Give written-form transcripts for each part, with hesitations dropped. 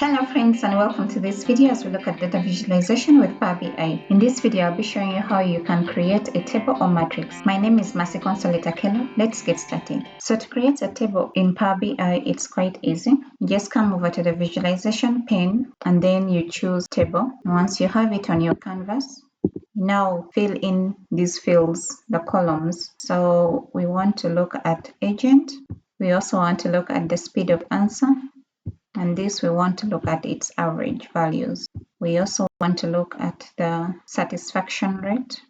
Hello friends and welcome to this video as we look at data visualization with Power BI. In this video, I'll be showing you how you can create a table or matrix. My name is Mercy Consolita. Let's get started. So to create a table in Power BI, it's quite easy. You just come over to the visualization pane and then you choose table. Once you have it on your canvas, now fill in these fields, the columns. So we want to look at agent. We also want to look at the speed of answer. And this we want to look at its average values. We also want to look at the satisfaction rate,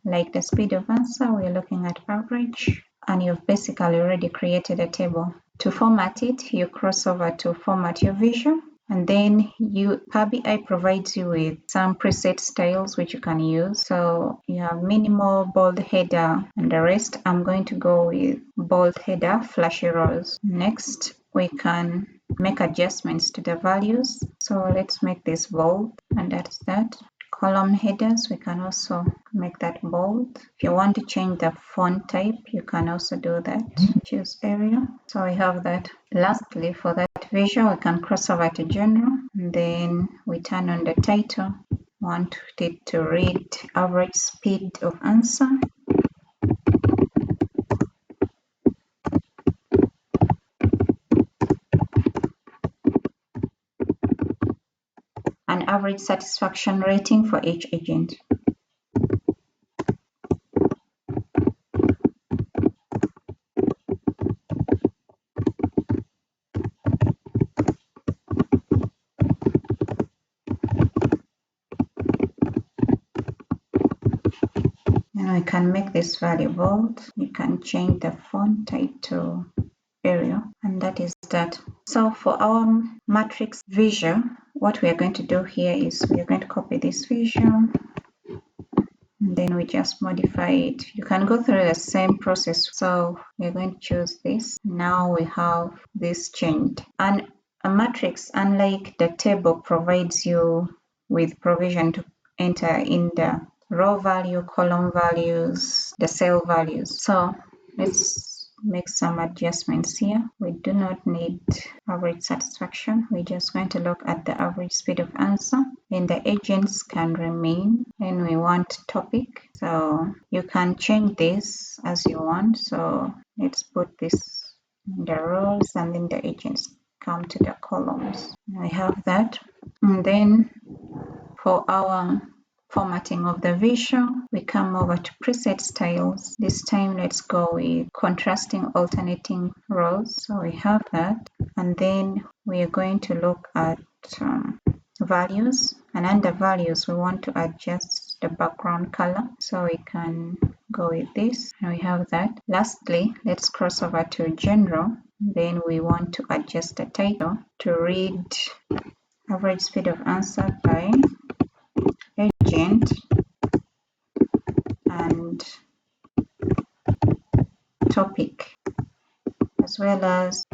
like the speed of answer, we're looking at average, and you've basically already created a table. To format it, you cross over to format your visual, and then Power BI provides you with some preset styles which you can use. So you have minimal, bold header, and the rest. I'm going to go with bold header, flashy rows. Next, we can make adjustments to the values. So let's make this bold, and that's that. Column headers, we can also make that bold. If you want to change the font type, you can also do that. Choose area. So we have that. Lastly, for that visual, we can cross over to general, and then we turn on the title. Want it to read average speed of answer. An average satisfaction rating for each agent. And we can make this value bold. You can change the font type to Arial, and that is that. So for our matrix visual, what we are going to do here is we are going to copy this visual, and then we just modify it. You can go through the same process. So we're going to choose this. Now we have this changed. And a matrix, unlike the table, provides you with provision to enter in the row value, column values, the cell values. So let's make some adjustments here. We do not need average satisfaction. We're just going to look at the average speed of answer, and the agents can remain. And we want topic, so you can change this as you want. So let's put this in the rows, and then the agents come to the columns. We have that. And then for our formatting of the visual, we come over to preset styles. This time let's go with contrasting alternating rows. So we have that, and then we are going to look at values, and under values we want to adjust the background color, so we can go with this, and we have that. Lastly, let's cross over to general. Then we want to adjust the title to read average speed of answer by agent and topic, as well as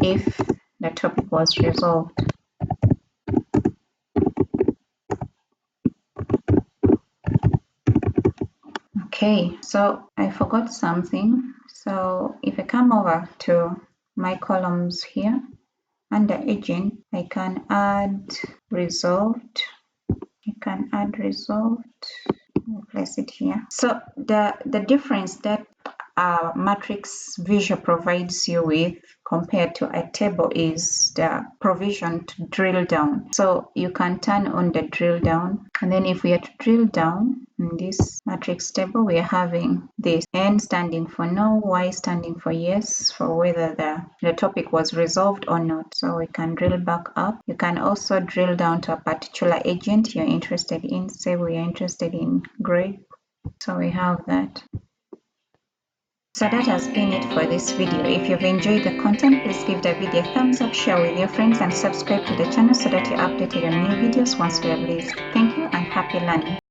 if the topic was resolved. Okay, so I forgot something. So if I come over to my columns here, under agent, I can add resolved. I'll place it here. So the difference that a matrix visual provides you with compared to a table is the provision to drill down. So you can turn on the drill down, and then if we are to drill down in this matrix table, we are having this N standing for no, Y standing for yes, for whether the topic was resolved or not. So we can drill back up. You can also drill down to a particular agent you're interested in. Say we are interested in grade. So we have that. So that has been it for this video. If you've enjoyed the content, please give the video a thumbs up, share with your friends, and subscribe to the channel so that you're updated on new videos once we are released. Thank you and happy learning.